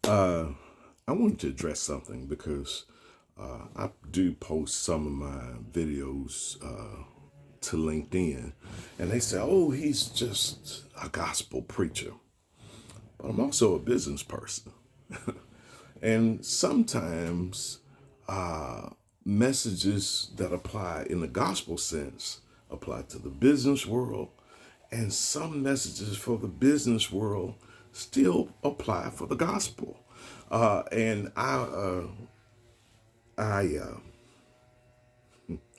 Uh, I wanted to address something because I do post some of my videos to LinkedIn, and they say, "Oh, he's just a gospel preacher," but I'm also a business person, and sometimes messages that apply in the gospel sense apply to the business world, and some messages for the business world still apply for the gospel. And I,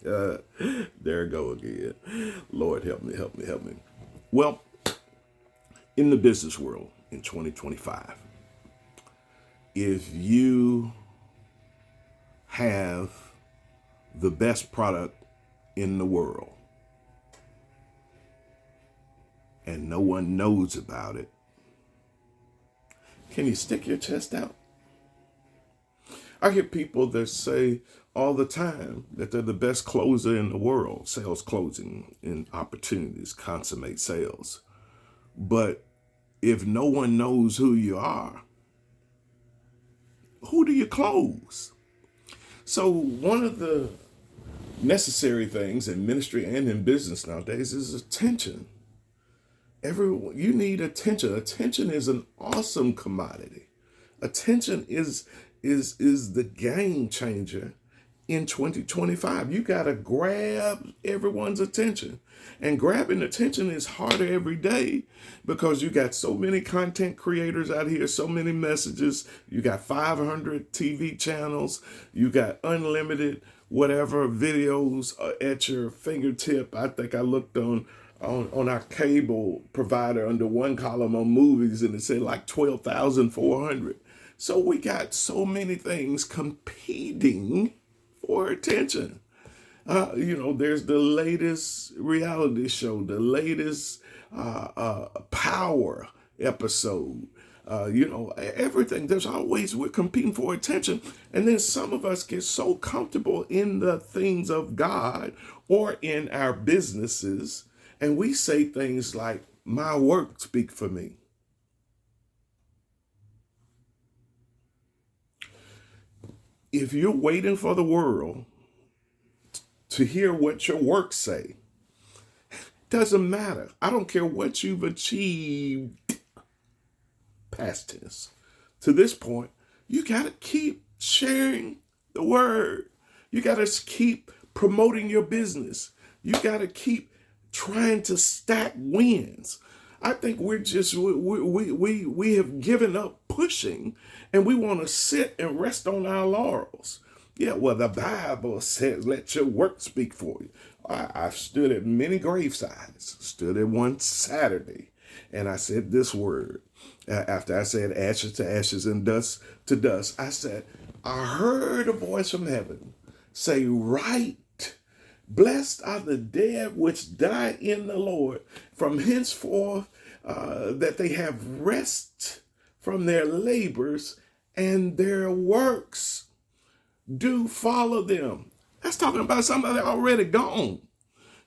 there I go again. Lord, help me, help me, help me. Well, in the business world in 2025, if you have the best product in the world and no one knows about it, can you stick your chest out? I hear people that say all the time that they're the best closer in the world, sales closing in opportunities, consummate sales. But if no one knows who you are, who do you close? So one of the necessary things in ministry and in business nowadays is attention. Everyone, you need attention. Attention is an awesome commodity. Attention is the game changer in 2025. You got to grab everyone's attention. And grabbing attention is harder every day because you got so many content creators out here, so many messages. You got 500 TV channels, you got unlimited whatever videos at your fingertip. I think I looked on our cable provider under one column on movies and it said like 12,400. So we got so many things competing for attention. There's the latest reality show, the latest power episode. Everything. There's always, we're competing for attention. And then some of us get so comfortable in the things of God or in our businesses, and we say things like, my work speak for me. If you're waiting for the world to hear what your works say, doesn't matter. I don't care what you've achieved, past tense. To this point, you got to keep sharing the word. You got to keep promoting your business. You got to keep trying to stack wins. I think we're just we have given up pushing, and we want to sit and rest on our laurels. Yeah, well, the Bible says, "Let your work speak for you." I've stood at many gravesides. Stood at one Saturday, and I said this word. After I said ashes to ashes and dust to dust, I said, I heard a voice from heaven say, "Right. Blessed are the dead which die in the Lord, from henceforth that they have rest from their labors, and their works do follow them." That's talking about somebody already gone.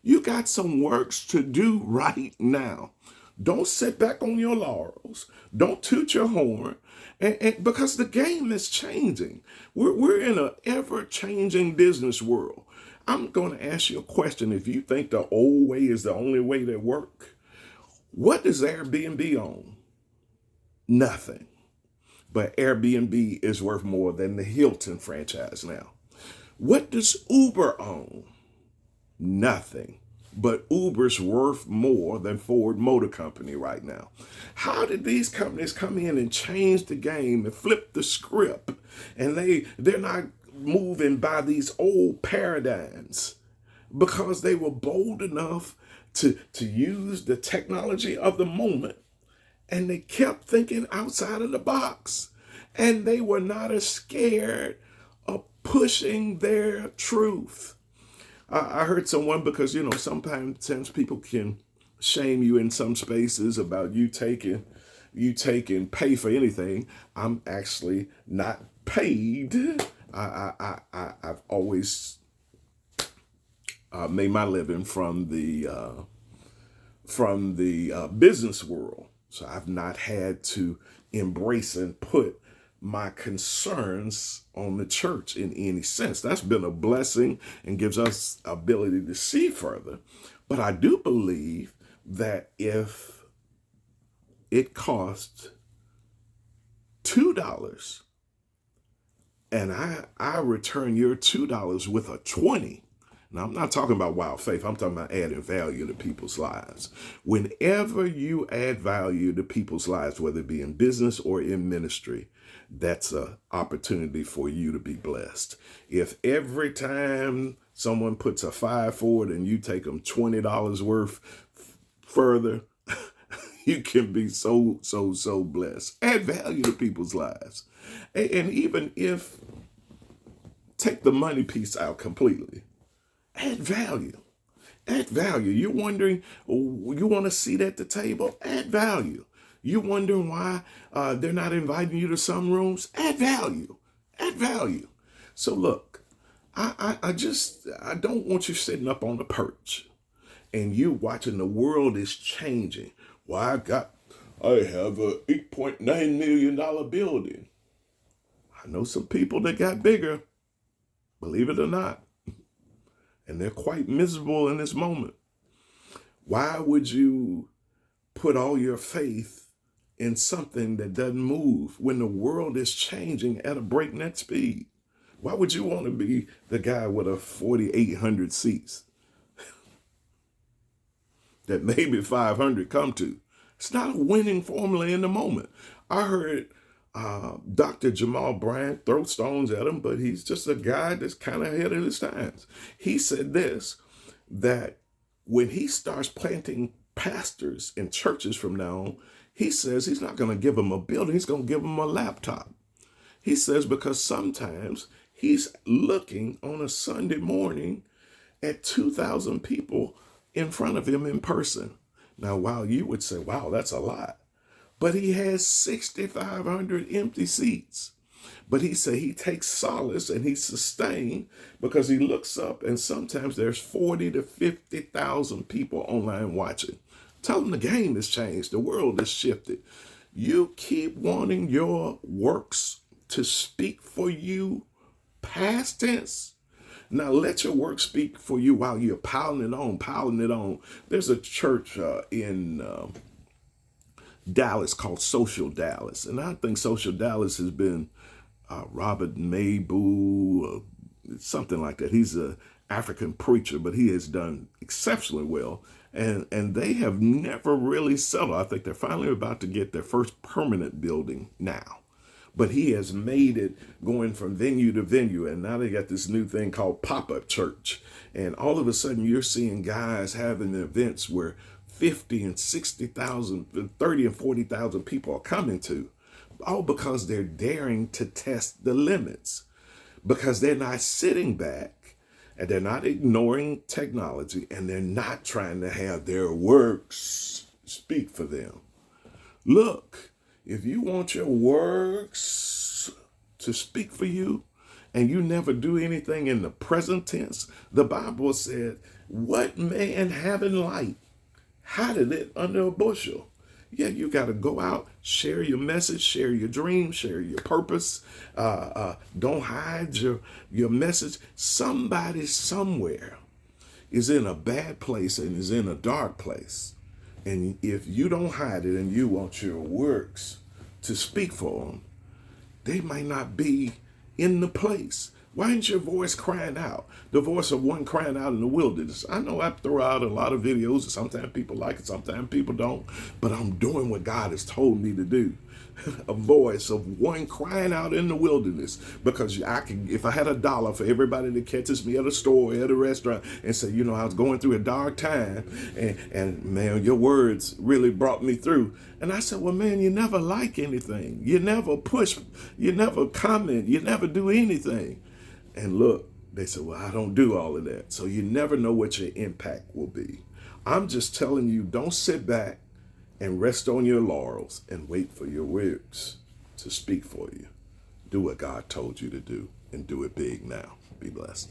You got some works to do right now. Don't sit back on your laurels. Don't toot your horn. And because the game is changing. We're in an ever-changing business world. I'm going to ask you a question. If you think the old way is the only way that work, what does Airbnb own? Nothing. But Airbnb is worth more than the Hilton franchise now. What does Uber own? Nothing. But Uber's worth more than Ford Motor Company right now. How did these companies come in and change the game and flip the script? And they're not moving by these old paradigms because they were bold enough to use the technology of the moment, and they kept thinking outside of the box, and they were not as scared of pushing their truth. I heard someone, because sometimes people can shame you in some spaces about you taking pay for anything. I'm actually not paid. I've always made my living from the business world, so I've not had to embrace and put my concerns on the church in any sense. That's been a blessing and gives us ability to see further. But I do believe that if it costs $2 and I return your $2 with a 20. Now, I'm not talking about wild faith. I'm talking about adding value to people's lives. Whenever you add value to people's lives, whether it be in business or in ministry, that's an opportunity for you to be blessed. If every time someone puts a 5 forward and you take them $20 worth further, you can be so blessed. Add value to people's lives. And even if, take the money piece out completely, add value. Add value. You're wondering, you want a seat at the table? Add value. You wondering why they're not inviting you to some rooms? Add value. Add value. So look, I don't want you sitting up on the perch and you watching the world is changing. Well, I have a $8.9 million building. I know some people that got bigger, believe it or not, and they're quite miserable in this moment. Why would you put all your faith in something that doesn't move when the world is changing at a breakneck speed? Why would you want to be the guy with a 4,800 seats that maybe 500 come to? It's not a winning formula in the moment. I heard Dr. Jamal Bryant throw stones at him, but he's just a guy that's kind of ahead of his times. He said this, that when he starts planting pastors in churches from now on, he says he's not going to give them a building, he's going to give them a laptop. He says because sometimes he's looking on a Sunday morning at 2,000 people in front of him in person. Now, while you would say, wow, that's a lot, but he has 6,500 empty seats. But he said he takes solace and he's sustained because he looks up and sometimes there's 40 to 50,000 people online watching. Tell them the game has changed. The world has shifted. You keep wanting your works to speak for you, past tense. Now let your work speak for you while you're piling it on. There's a church in Dallas called Social Dallas. And I think Social Dallas has been Robert Mabu, something like that. He's an African preacher, but he has done exceptionally well. And they have never really settled. I think they're finally about to get their first permanent building now. But he has made it going from venue to venue. And now they got this new thing called pop-up church. And all of a sudden you're seeing guys having events where 50 and 60,000, 30 and 40,000 people are coming to. All because they're daring to test the limits. Because they're not sitting back and they're not ignoring technology and they're not trying to have their works speak for them. Look, if you want your works to speak for you and you never do anything in the present tense, the Bible said, what man having light hideth it under a bushel? Yeah, you got to go out, share your message, share your dream, share your purpose. Don't hide your message. Somebody somewhere is in a bad place and is in a dark place. And if you don't hide it and you want your works to speak for them, they might not be in the place. Why ain't your voice crying out? The voice of one crying out in the wilderness. I know I throw out a lot of videos. Sometimes people like it, sometimes people don't. But I'm doing what God has told me to do. A voice of one crying out in the wilderness. Because if I had $1 for everybody that catches me at a store or at a restaurant and say, I was going through a dark time and man, your words really brought me through. And I said, well, man, you never like anything. You never push, you never comment, you never do anything. And look, they said, well, I don't do all of that. So you never know what your impact will be. I'm just telling you, don't sit back and rest on your laurels and wait for your works to speak for you. Do what God told you to do and do it big now. Be blessed.